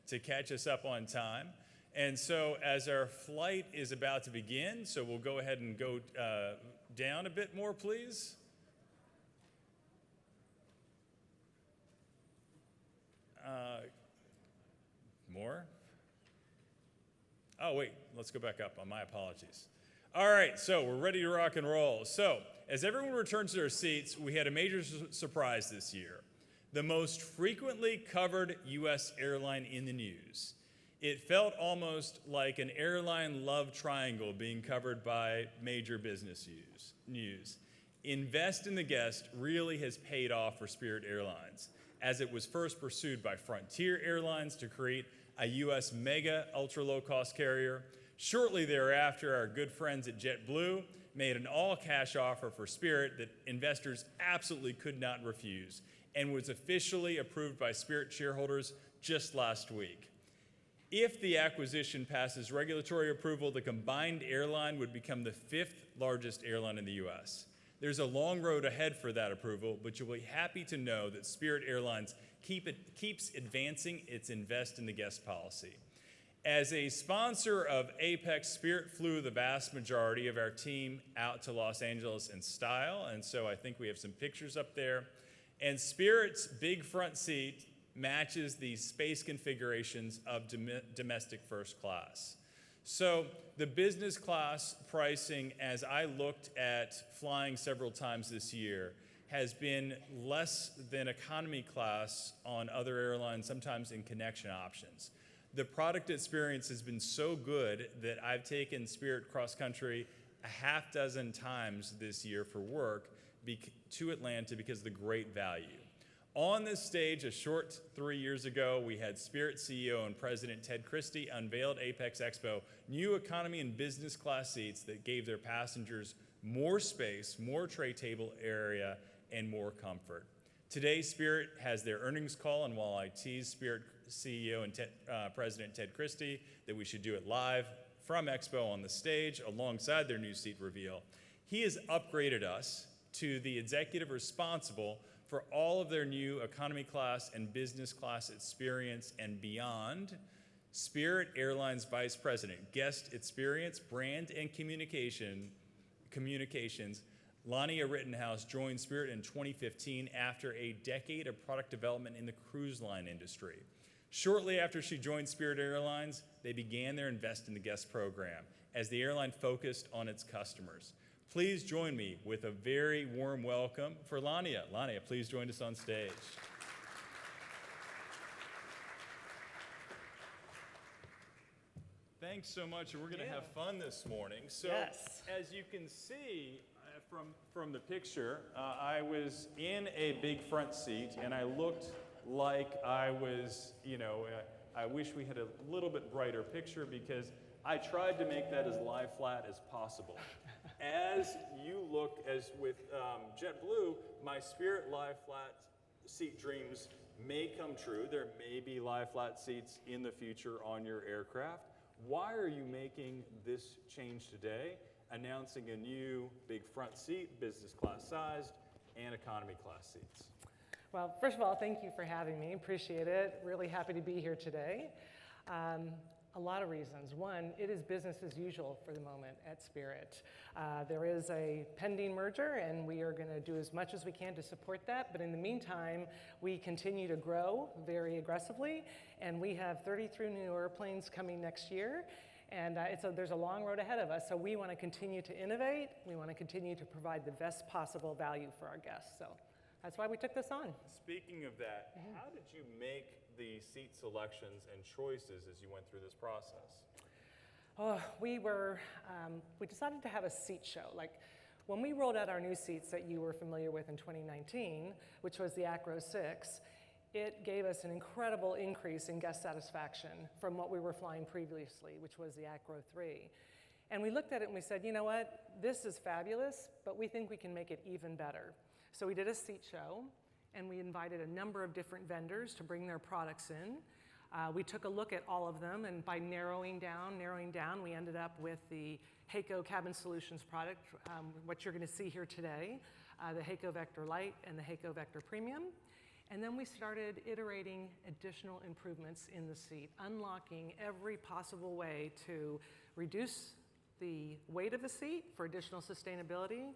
to catch us up on time. And so as our flight is about to begin, so we'll go ahead and go down a bit more, please. More? Oh, wait, let's go back up. My apologies. All right, so we're ready to rock and roll. So as everyone returns to their seats, we had a major surprise this year. The most frequently covered U.S. airline in the news. It felt almost like an airline love triangle being covered by major business news. Invest in the guest really has paid off for Spirit Airlines, as it was first pursued by Frontier Airlines to create a U.S. mega ultra-low-cost carrier. Shortly thereafter, our good friends at JetBlue made an all-cash offer for Spirit that investors absolutely could not refuse and was officially approved by Spirit shareholders just last week. If the acquisition passes regulatory approval, the combined airline would become the 5th largest airline in the U.S. There's a long road ahead for that approval, but you'll be happy to know that Spirit Airlines keeps advancing its invest in the guest policy. As a sponsor of Apex, Spirit flew the vast majority of our team out to Los Angeles in style, and so I think we have some pictures up there. And Spirit's big front seat matches the space configurations of domestic first class. So the business class pricing, as I looked at flying several times this year, has been less than economy class on other airlines, sometimes in connection options. The product experience has been so good that I've taken Spirit cross-country a half dozen times this year for work to Atlanta because of the great value. On this stage, a short 3 years ago, we had Spirit CEO and President Ted Christie unveiled Apex EXPO, new economy and business class seats that gave their passengers more space, more tray table area, and more comfort. Today, Spirit has their earnings call, and while I tease Spirit CEO and President Ted Christie that we should do it live from Expo on the stage alongside their new seat reveal, he has upgraded us to the executive responsible for all of their new economy class and business class experience and beyond. Spirit Airlines Vice President, Guest Experience, Brand and Communications, Lania Rittenhouse joined Spirit in 2015 after a decade of product development in the cruise line industry. Shortly after she joined Spirit Airlines, they began their Invest in the Guest program as the airline focused on its customers. Please join me with a very warm welcome for Lania. Lania, please join us on stage. Thanks so much, and we're going to have fun this morning. So, yes. As you can see from the picture, I was in a big front seat, and I looked like I was, I wish we had a little bit brighter picture because I tried to make that as lie flat as possible. As you look, as with JetBlue, my Spirit lie flat seat dreams may come true. There may be lie flat seats in the future on your aircraft. Why are you making this change today, announcing a new big front seat, business class sized, and economy class seats? Well, first of all, thank you for having me. Appreciate it. Really happy to be here today. A lot of reasons. One, it is business as usual for the moment at Spirit. There is a pending merger, and we are going to do as much as we can to support that. But in the meantime, we continue to grow very aggressively, and we have 33 new airplanes coming next year. And there's a long road ahead of us, so we want to continue to innovate. We want to continue to provide the best possible value for our guests. So that's why we took this on. Speaking of that, how did you make the seat selections and choices as you went through this process? Oh, we decided to have a seat show. Like when we rolled out our new seats that you were familiar with in 2019, which was the Acro 6, it gave us an incredible increase in guest satisfaction from what we were flying previously, which was the Acro 3. And we looked at it and we said, you know what, this is fabulous, but we think we can make it even better. So we did a seat show, and we invited a number of different vendors to bring their products in. We took a look at all of them, and by narrowing down, we ended up with the HAECO Cabin Solutions product, what you're going to see here today, the HAECO Vector Lite and the HAECO Vector Premium. And then we started iterating additional improvements in the seat, unlocking every possible way to reduce the weight of the seat for additional sustainability,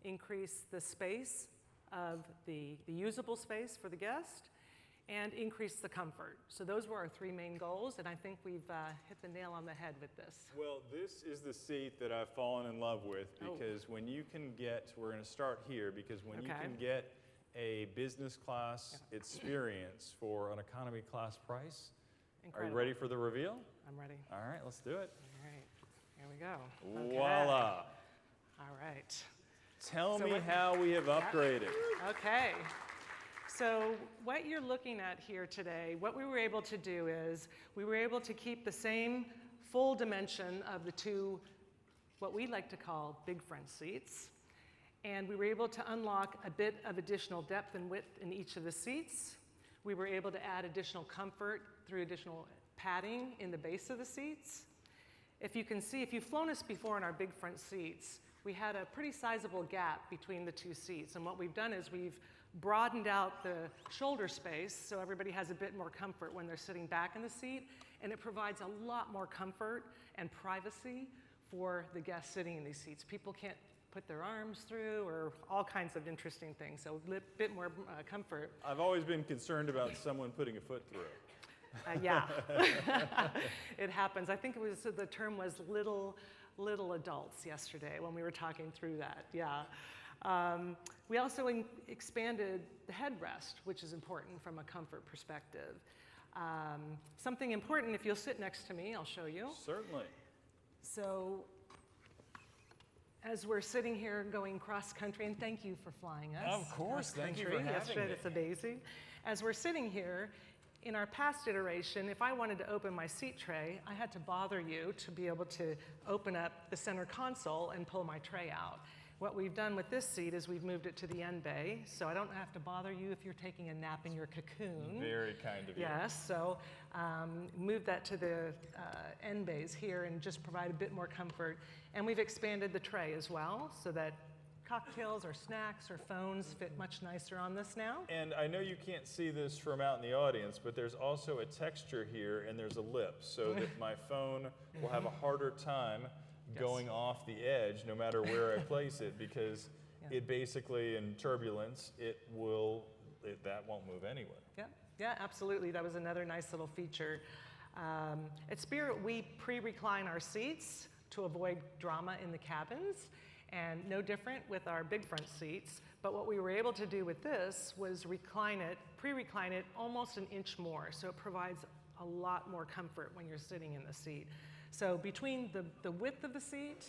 increase the space of the usable space for the guest, and increase the comfort. So those were our three main goals, and I think we've hit the nail on the head with this. Well, this is the seat that I've fallen in love with because when you can get, we're going to start here, because when you can get a business class experience for an economy class price. Incredible. Are you ready for the reveal? I'm ready. All right, let's do it. All right, here we go. Okay. Voila. All right. Tell me how we have upgraded. Okay. So what you're looking at here today, what we were able to do is we were able to keep the same full dimension of the two, what we like to call big front seats. And we were able to unlock a bit of additional depth and width in each of the seats. We were able to add additional comfort through additional padding in the base of the seats. If you can see, if you've flown us before in our big front seats, we had a pretty sizable gap between the two seats. And what we've done is we've broadened out the shoulder space so everybody has a bit more comfort when they're sitting back in the seat. And it provides a lot more comfort and privacy for the guests sitting in these seats. People can't put their arms through or all kinds of interesting things. So a bit more comfort. I've always been concerned about someone putting a foot through. Yeah, it happens. I think it was, the term was little adults yesterday when we were talking through that, yeah. We also expanded the headrest, which is important from a comfort perspective. Something important, if you'll sit next to me, I'll show you. Certainly. So, as we're sitting here going cross-country, and thank you for flying us. Of course, thank you for having me. It's amazing. As we're sitting here, in our past iteration, if I wanted to open my seat tray, I had to bother you to be able to open up the center console and pull my tray out. What we've done with this seat is we've moved it to the end bay, so I don't have to bother you if you're taking a nap in your cocoon. Very kind of you. Yes, so move that to the end bays here and just provide a bit more comfort. And we've expanded the tray as well so that cocktails or snacks or phones fit much nicer on this now. And I know you can't see this from out in the audience, but there's also a texture here and there's a lip so that my phone will have a harder time going off the edge no matter where I place it, because it basically, in turbulence, that won't move anywhere. Yeah, absolutely. That was another nice little feature. At Spirit, we pre-recline our seats to avoid drama in the cabins, and no different with our big front seats. But what we were able to do with this was pre-recline it almost an inch more, so it provides a lot more comfort when you're sitting in the seat. So between the width of the seat,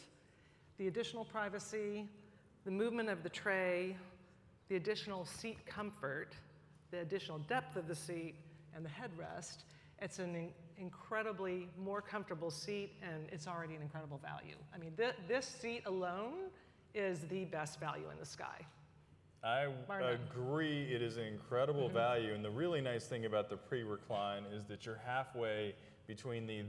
the additional privacy, the movement of the tray, the additional seat comfort, the additional depth of the seat, and the headrest, it's an incredibly more comfortable seat, and it's already an incredible value. I mean, this seat alone is the best value in the sky. I agree, it is an incredible value, and the really nice thing about the pre-recline is that you're halfway between the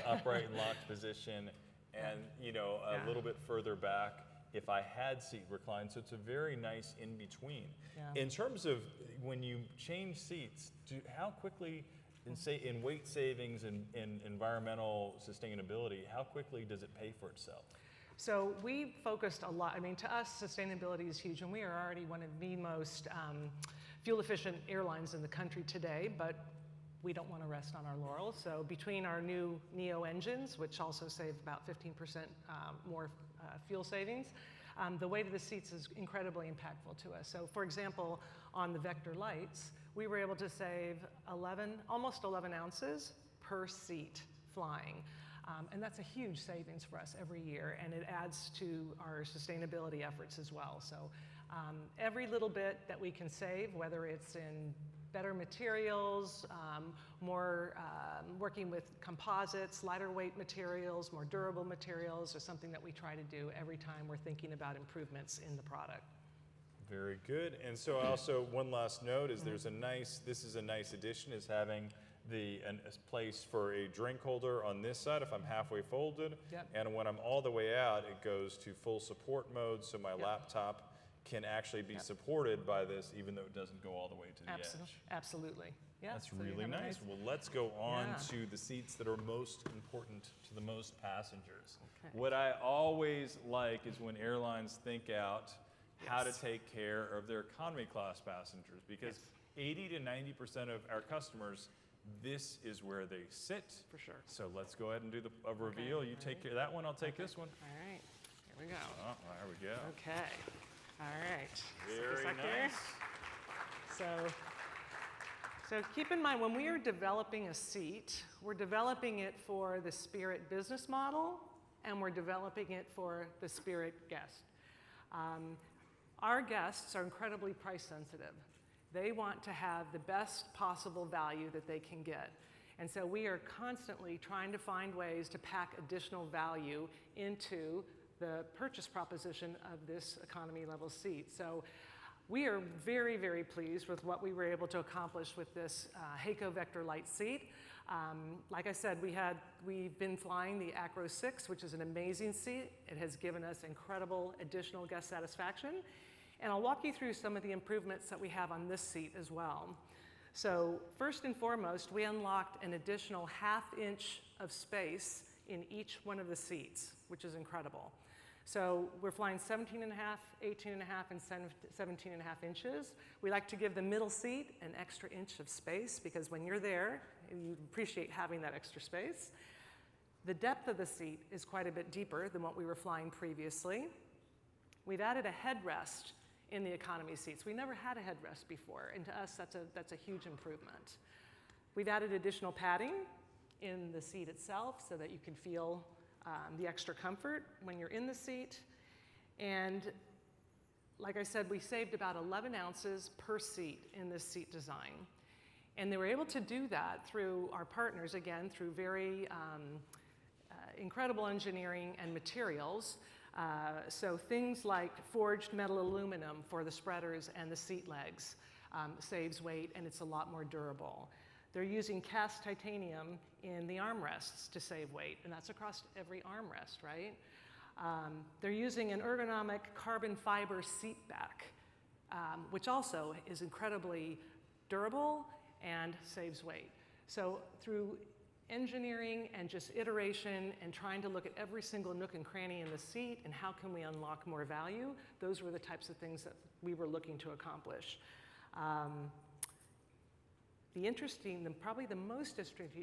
upright and locked position and a little bit further back if I had seat recline, so it's a very nice in-between. Yeah. In terms of when you change seats, how quickly, in weight savings and environmental sustainable, how quickly does it pay for itself? So we focused a lot. I mean, to us, sustainability is huge, and we are already one of the most fuel-efficient airlines in the country today, but we don't want to rest on our laurels. So between our new Neo engines, which also save about 15% more fuel savings, the weight of the seats is incredibly impactful to us. So for example, on the Vector lights, we were able to save almost 11 ounces per seat flying. And that's a huge savings for us every year, and it adds to our sustainability efforts as well. So every little bit that we can save, whether it's in better materials, more working with composites, lighter weight materials, more durable materials, is something that we try to do every time we're thinking about improvements in the product. Very good. And so also one last note is this is a nice addition, is having a place for a drink holder on this side if I'm halfway folded. Yep. And when I'm all the way out, it goes to full support mode, so my laptop can actually be supported by this, even though it doesn't go all the way to the edge. Absolutely. Yeah. That's so you really have a nice. Well, let's go on Yeah. to the seats that are most important to the most passengers. Okay. What I always like is when airlines think out how to take care of their economy class passengers, because 80 to 90% of our customers, this is where they sit. For sure. So let's go ahead and do the reveal. You take care of that one, I'll take this one. All right. Here we go. Oh, there we go. Okay. All right. Very Stick a sec here. nice. So keep in mind, when we are developing a seat, we're developing it for the Spirit business model, and we're developing it for the Spirit guest. Our guests are incredibly price sensitive. They want to have the best possible value that they can get. And so we are constantly trying to find ways to pack additional value into the purchase proposition of this economy level seat. So we are very, very pleased with what we were able to accomplish with this HAECO Vector Light seat. Like I said, we've been flying the Acro 6, which is an amazing seat. It has given us incredible additional guest satisfaction. And I'll walk you through some of the improvements that we have on this seat as well. So first and foremost, we unlocked an additional 1/2 inch of space in each one of the seats, which is incredible. So we're flying 17.5, 18.5, and 17.5 inches. We like to give the middle seat an extra inch of space, because when you're there, you appreciate having that extra space. The depth of the seat is quite a bit deeper than what we were flying previously. We've added a headrest in the economy seats. We never had a headrest before, and to us, that's a huge improvement. We've added additional padding in the seat itself so that you can feel the extra comfort when you're in the seat. And like I said, we saved about 11 ounces per seat in this seat design. And they were able to do that through our partners, again, through very incredible engineering and materials. So things like forged metal aluminum for the spreaders and the seat legs saves weight, and it's a lot more durable. They're using cast titanium in the armrests to save weight, and that's across every armrest, right? They're using an ergonomic carbon fiber seat back, which also is incredibly durable and saves weight. So through engineering and just iteration and trying to look at every single nook and cranny in the seat and how can we unlock more value, those were the types of things that we were looking to accomplish. Probably the most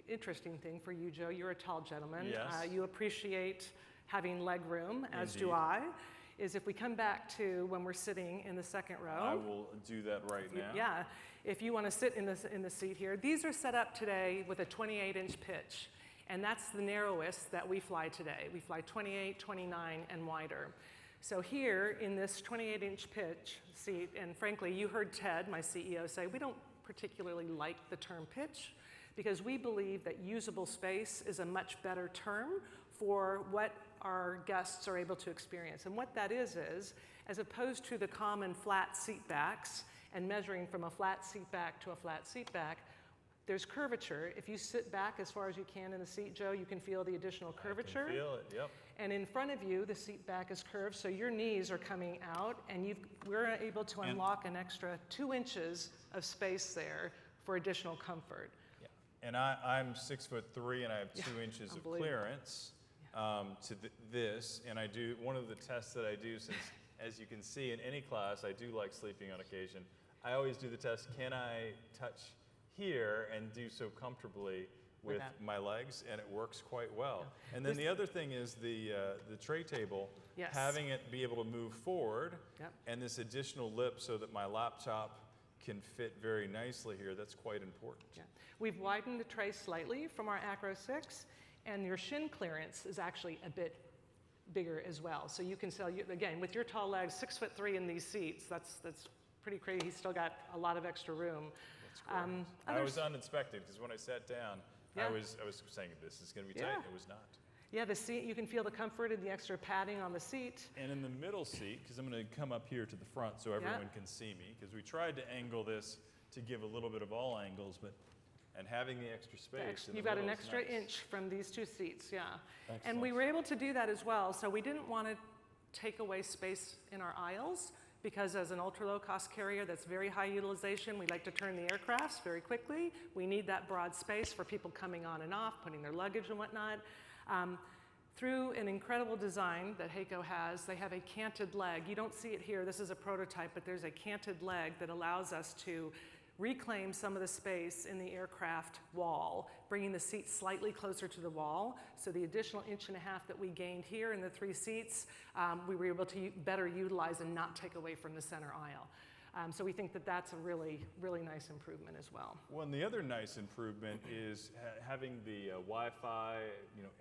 interesting thing for you, Joe, you're a tall gentleman. Yes. You appreciate having leg room, as Indeed. do I, is if we come back to when we're sitting in the second row. I will do that right now. Yeah, if you want to sit in the seat here. These are set up today with a 28-inch pitch, and that's the narrowest that we fly today. We fly 28, 29, and wider. So here in this 28-inch pitch seat, and frankly, you heard Ted, my CEO, say we don't particularly like the term pitch, because we believe that usable space is a much better term for what our guests are able to experience. And what that is, as opposed to the common flat seat backs and measuring from a flat seat back to a flat seat back, there's curvature. If you sit back as far as you can in the seat, Joe, you can feel the additional curvature. I can feel it, yep. And in front of you, the seat back is curved, so your knees are coming out, and we're able to unlock an extra 2 inches of space there for additional comfort. Yeah. And I'm 6'3", and I have 2 inches of clearance to this. And I do, one of the tests that I do, since as you can see in any class, I do like sleeping on occasion. I always do the test, can I touch here and do so comfortably with my legs, and it works quite well. Yeah. And then the other thing is the tray table, having it be able to move forward, and this additional lip so that my laptop can fit very nicely here. That's quite important. Yeah. We've widened the tray slightly from our Acro 6, and your shin clearance is actually a bit bigger as well. So you can again, with your tall legs, 6'3" in these seats, that's pretty crazy. He's still got a lot of extra room. That's great. I was uninspected, because when I sat down, I was saying this is going to be tight. It was not. Yeah, the seat, you can feel the comfort and the extra padding on the seat. And in the middle seat, because I'm going to come up here to the front so everyone can see me, because we tried to angle this to give a little bit of all angles, and having the extra space. You've got an extra inch from these two seats, Excellent. And we were able to do that as well. So we didn't want to take away space in our aisles, because as an ultra-low-cost carrier that's very high utilization, we like to turn the aircrafts very quickly. We need that broad space for people coming on and off, putting their luggage and whatnot. Through an incredible design that HAECO has, they have a canted leg. You don't see it here, this is a prototype, but there's a canted leg that allows us to reclaim some of the space in the aircraft wall, bringing the seats slightly closer to the wall. So the additional 1.5 inches that we gained here in the 3 seats, we were able to better utilize and not take away from the center aisle. So we think that that's a really, really nice improvement as well. Well, and the other nice improvement is having the Wi-Fi,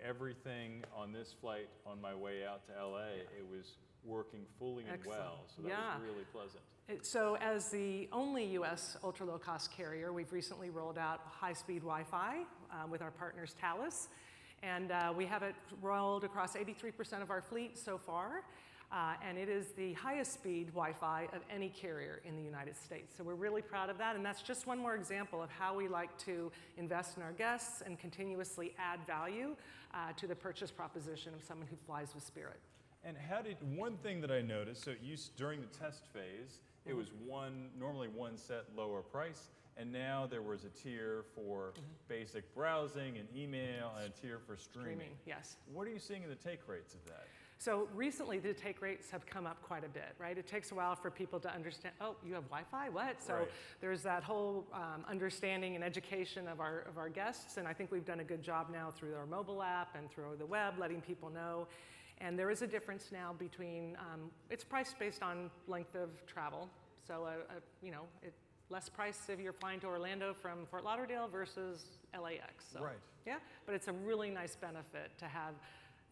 everything on this flight on my way out to LA, it was working fully and well, so that was really pleasant. So as the only US ultra-low-cost carrier, we've recently rolled out high-speed Wi-Fi with our partners Thales, and we have it rolled across 83% of our fleet so far, and it is the highest speed Wi-Fi of any carrier in the United States. So we're really proud of that, and that's just one more example of how we like to invest in our guests and continuously add value to the purchase proposition of someone who flies with Spirit. And one thing that I noticed, so during the test phase, it was normally one set lower price, and now there was a tier for basic browsing and email and a tier for streaming. Yes. What are you seeing in the take rates of that? So recently the take rates have come up quite a bit, right? It takes a while for people to understand, oh, you have Wi-Fi, what? So there's that whole understanding and education of our guests, and I think we've done a good job now through our mobile app and through the web, letting people know. And there is a difference now between, it's priced based on length of travel. So, less price if you're flying to Orlando from Fort Lauderdale versus LAX. So, yeah, but it's a really nice benefit to have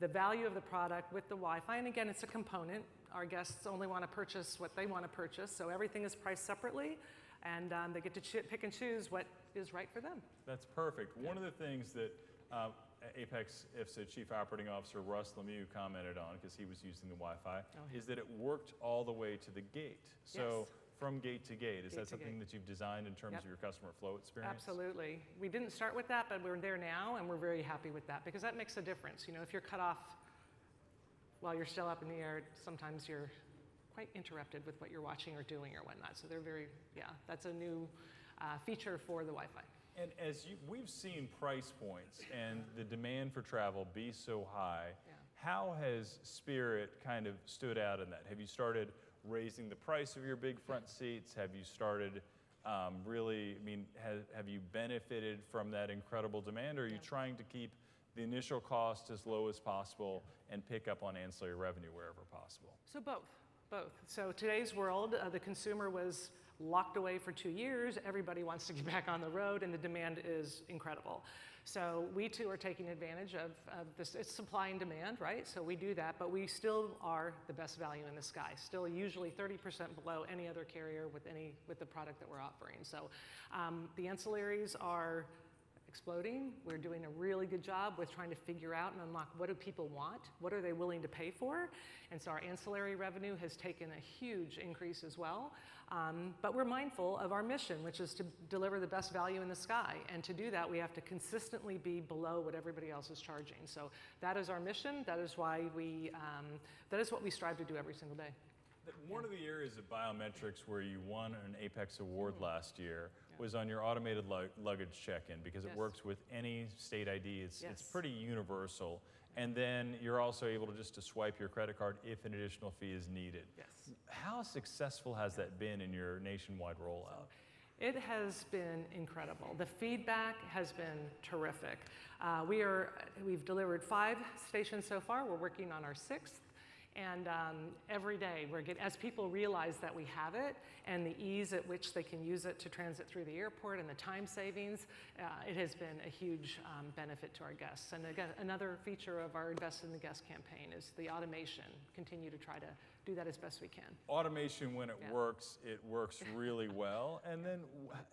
the value of the product with the Wi-Fi. And again, it's a component. Our guests only want to purchase what they want to purchase. So everything is priced separately, and they get to pick and choose what is right for them. That's perfect. One of the things that Apex IFSA Chief Operating Officer Russ Lemieux commented on, because he was using the Wi-Fi, is that it worked all the way to the gate. So from gate to gate, is that something that you've designed in terms of your customer flow experience? Absolutely. We didn't start with that, but we're there now, and we're very happy with that, because that makes a difference. If you're cut off while you're still up in the air, sometimes you're quite interrupted with what you're watching or doing or whatnot. So they're that's a new feature for the Wi-Fi. And we've seen price points and the demand for travel be so high, how has Spirit kind of stood out in that? Have you started raising the price of your big front seats? Have you started have you benefited from that incredible demand, or are you trying to keep the initial cost as low as possible and pick up on ancillary revenue wherever possible? So both. So today's world, the consumer was locked away for 2 years. Everybody wants to get back on the road, and the demand is incredible. So we too are taking advantage of this. It's supply and demand, right? So we do that, but we still are the best value in the sky. Still usually 30% below any other carrier with the product that we're offering. So the ancillaries are exploding. We're doing a really good job with trying to figure out and unlock what do people want, what are they willing to pay for, and so our ancillary revenue has taken a huge increase as well. But we're mindful of our mission, which is to deliver the best value in the sky, and to do that we have to consistently be below what everybody else is charging. So that is our mission. That is why that is what we strive to do every single day. One of the areas of biometrics where you won an Apex award last year was on your automated luggage check-in, because it works with any state ID. It's pretty universal. And then you're also able to swipe your credit card if an additional fee is needed. Yes. How successful has that been in your nationwide rollout? It has been incredible. The feedback has been terrific. We've delivered 5 stations so far. We're working on our 6th. And every day, as people realize that we have it and the ease at which they can use it to transit through the airport and the time savings, it has been a huge benefit to our guests. And again, another feature of our Invest in the Guest campaign is the automation. Continue to try to do that as best we can. Automation, when it works really well. And then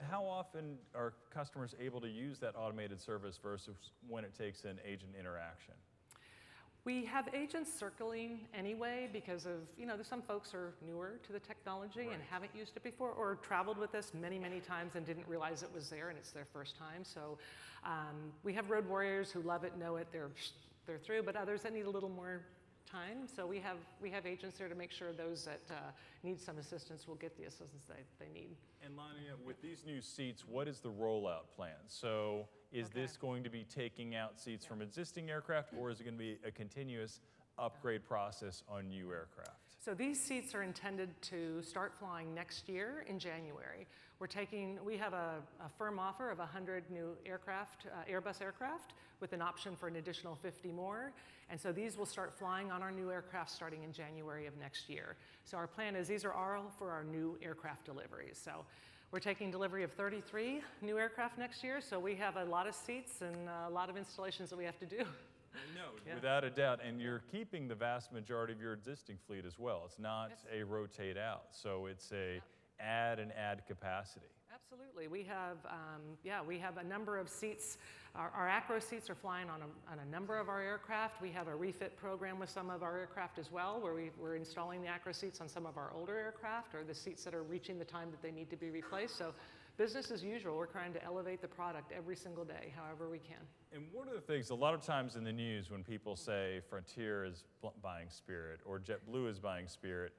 how often are customers able to use that automated service versus when it takes an agent interaction? We have agents circling anyway because of, some folks are newer to the technology and haven't used it before, or traveled with us many, many times and didn't realize it was there and it's their first time. So we have road warriors who love it, know it, they're through, but others that need a little more time. So we have agents there to make sure those that need some assistance will get the assistance they need. And Lania, with these new seats, what is the rollout plan? So is this going to be taking out seats from existing aircraft, or is it going to be a continuous upgrade process on new aircraft? So these seats are intended to start flying next year in January. We have a firm offer of 100 new aircraft, Airbus aircraft, with an option for an additional 50 more. And so these will start flying on our new aircraft starting in January of next year. So our plan is these are all for our new aircraft deliveries. So we're taking delivery of 33 new aircraft next year. So we have a lot of seats and a lot of installations that we have to do. No, without a doubt. And you're keeping the vast majority of your existing fleet as well. It's not a rotate out. So it's a add capacity. Absolutely. We have a number of seats. Our acro seats are flying on a number of our aircraft. We have a refit program with some of our aircraft as well, where we're installing the acro seats on some of our older aircraft, or the seats that are reaching the time that they need to be replaced. So business as usual. We're trying to elevate the product every single day, however we can. And one of the things, a lot of times in the news when people say Frontier is buying Spirit or JetBlue is buying Spirit,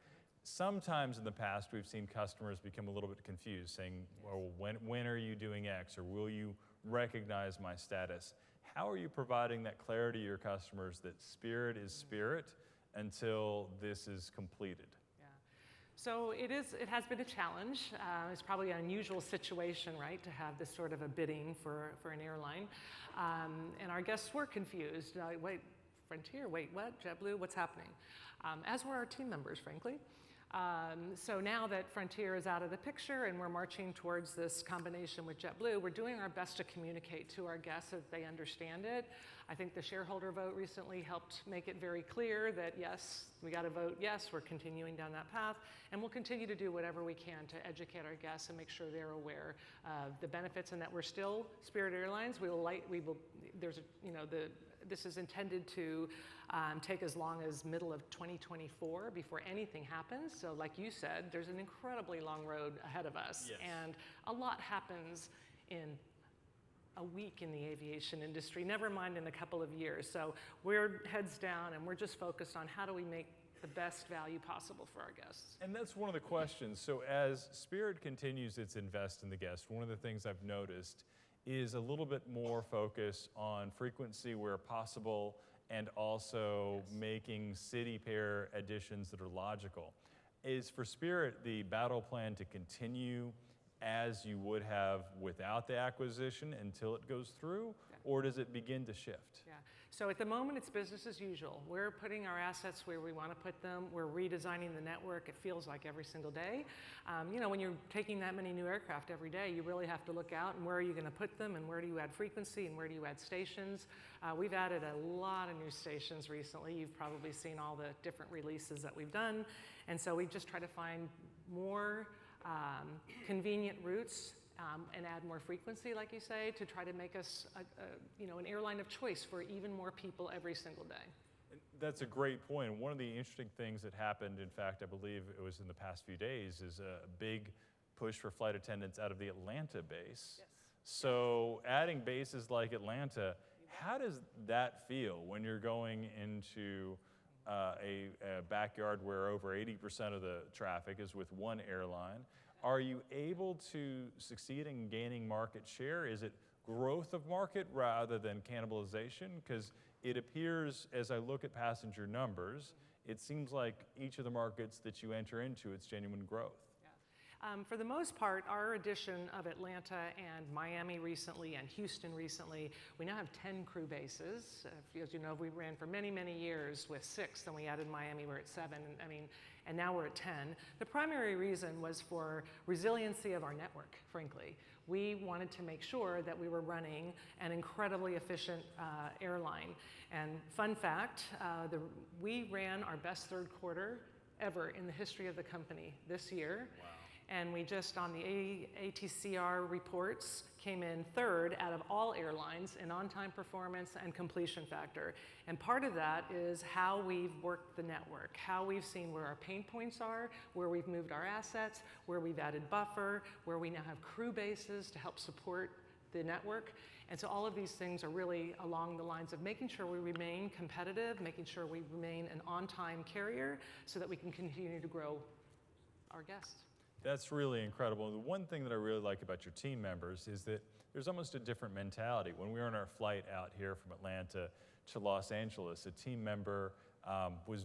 sometimes in the past we've seen customers become a little bit confused, saying, well, when are you doing X, or will you recognize my status? How are you providing that clarity to your customers that Spirit is Spirit until this is completed? So it has been a challenge. It's probably an unusual situation, right, to have this sort of a bidding for an airline. And our guests were confused. Wait, Frontier, wait, what? JetBlue, what's happening? As were our team members, frankly. So now that Frontier is out of the picture and we're marching towards this combination with JetBlue, we're doing our best to communicate to our guests so that they understand it. I think the shareholder vote recently helped make it very clear that yes, we got to vote yes, we're continuing down that path, and we'll continue to do whatever we can to educate our guests and make sure they're aware of the benefits and that we're still Spirit Airlines. This is intended to take as long as middle of 2024 before anything happens. So like you said, there's an incredibly long road ahead of us. Yes. And a lot happens in a week in the aviation industry, never mind in a couple of years. So we're heads down and we're just focused on how do we make the best value possible for our guests. And that's one of the questions. So as Spirit continues its invest in the guest, one of the things I've noticed is a little bit more focus on frequency where possible, and also making city pair additions that are logical. Is for Spirit the battle plan to continue as you would have without the acquisition until it goes through, or does it begin to shift? Yeah. So at the moment, it's business as usual. We're putting our assets where we want to put them. We're redesigning the network. It feels like every single day. When you're taking that many new aircraft every day, you really have to look out and where are you going to put them, and where do you add frequency, and where do you add stations. We've added a lot of new stations recently. You've probably seen all the different releases that we've done. And so we just try to find more convenient routes and add more frequency, like you say, to try to make us an airline of choice for even more people every single day. That's a great point. One of the interesting things that happened, in fact, I believe it was in the past few days, is a big push for flight attendants out of the Atlanta base. Yes. So adding bases like Atlanta, how does that feel when you're going into a backyard where over 80% of the traffic is with one airline? Are you able to succeed in gaining market share? Is it growth of market rather than cannibalization? Because it appears, as I look at passenger numbers, it seems like each of the markets that you enter into, it's genuine growth. For the most part, our addition of Atlanta and Miami recently and Houston recently, we now have 10 crew bases. As you know, we ran for many, many years with 6, then we added Miami, we're at 7, and now we're at 10. The primary reason was for resiliency of our network, frankly. We wanted to make sure that we were running an incredibly efficient airline. And fun fact, we ran our best third quarter ever in the history of the company this year. Wow. And we just, on the ATCR reports, came in 3rd out of all airlines in on-time performance and completion factor. And part of that is how we've worked the network, how we've seen where our pain points are, where we've moved our assets, where we've added buffer, where we now have crew bases to help support the network. And so all of these things are really along the lines of making sure we remain competitive, making sure we remain an on-time carrier so that we can continue to grow our guests. That's really incredible. The one thing that I really like about your team members is that there's almost a different mentality. When we were on our flight out here from Atlanta to Los Angeles, a team member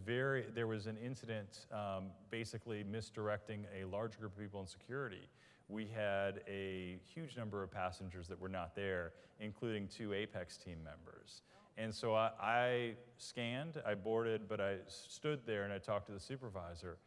there was an incident basically misdirecting a large group of people in security. We had a huge number of passengers that were not there, including 2 Apex team members. And so I scanned, I boarded, but I stood there and I talked to the supervisor,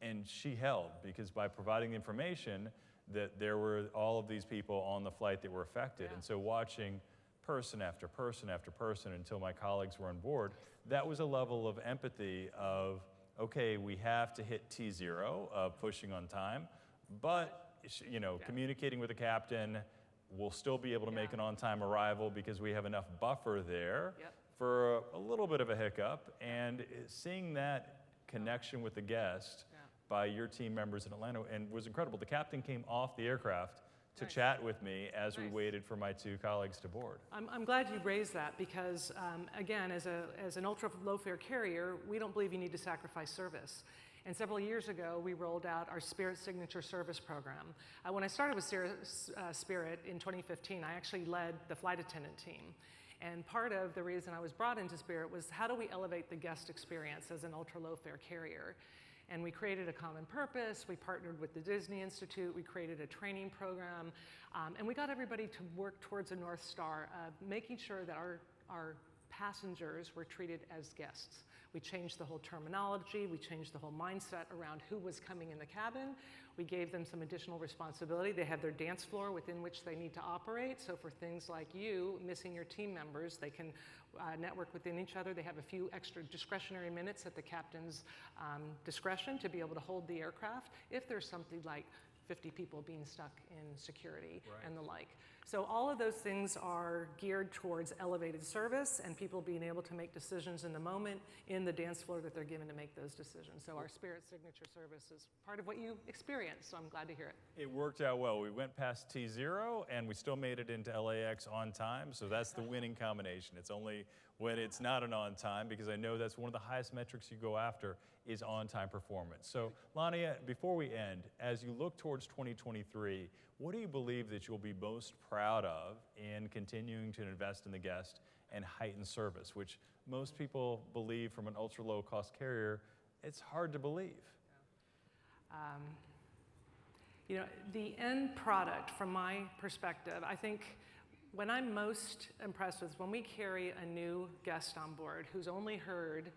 and she held, because by providing the information that there were all of these people on the flight that were affected. Yeah. And so watching person after person after person until my colleagues were on board, that was a level of empathy of, okay, we have to hit T0 of pushing on time, but communicating with the captain, we'll still be able to make an on-time arrival because we have enough buffer there for a little bit of a hiccup. And seeing that connection with the guest by your team members in Atlanta and was incredible. The captain came off the aircraft to chat with me as we waited for my 2 colleagues to board. I'm glad you raised that because, again, as an ultra-low fare carrier, we don't believe you need to sacrifice service. And several years ago, we rolled out our Spirit Signature Service Program. When I started with Spirit in 2015, I actually led the flight attendant team. And part of the reason I was brought into Spirit was how do we elevate the guest experience as an ultra-low fare carrier? And we created a common purpose. We partnered with the Disney Institute. We created a training program. And we got everybody to work towards a North Star of making sure that our passengers were treated as guests. We changed the whole terminology. We changed the whole mindset around who was coming in the cabin. We gave them some additional responsibility. They have their dance floor within which they need to operate. So for things like you missing your team members, they can network within each other. They have a few extra discretionary minutes at the captain's discretion to be able to hold the aircraft if there's something like 50 people being stuck in security and the like. So all of those things are geared towards elevated service and people being able to make decisions in the moment in the dance floor that they're given to make those decisions. So our Spirit Signature Service is part of what you experience, so I'm glad to hear it. It worked out well. We went past T0 and we still made it into LAX on time, so that's the winning combination. It's only when it's not an on time, because I know that's one of the highest metrics you go after is on-time performance. So Lania, before we end, as you look towards 2023, what do you believe that you'll be most proud of in continuing to invest in the guest and heighten service, which most people believe from an ultra-low cost carrier, it's hard to believe. The end product, from my perspective, I think when I'm most impressed with when we carry a new guest on board who's only heard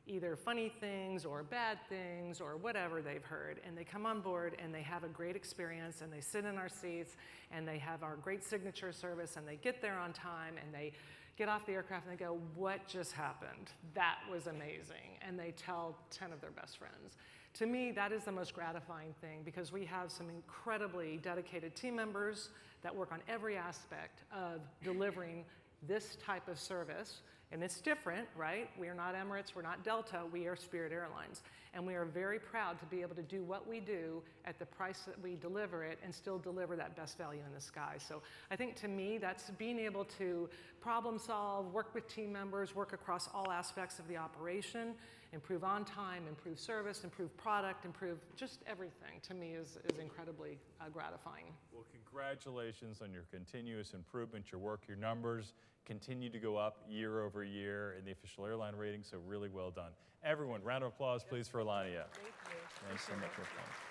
either funny things or bad things or whatever they've heard, and they come on board and they have a great experience and they sit in our seats and they have our great signature service and they get there on time and they get off the aircraft and they go, what just happened? That was amazing. And they tell 10 of their best friends. To me, that is the most gratifying thing because we have some incredibly dedicated team members that work on every aspect of delivering this type of service. And it's different, right? We are not Emirates, we're not Delta, we are Spirit Airlines. And we are very proud to be able to do what we do at the price that we deliver it and still deliver that best value in the sky. So I think to me, that's being able to problem solve, work with team members, work across all aspects of the operation, improve on time, improve service, improve product, improve just everything, to me is incredibly gratifying. Well, congratulations on your continuous improvement, your work, your numbers continue to go up year over year in the official airline rating, so really well done. Everyone, round of applause, please, for Lania. Thank you. Thanks so much for playing.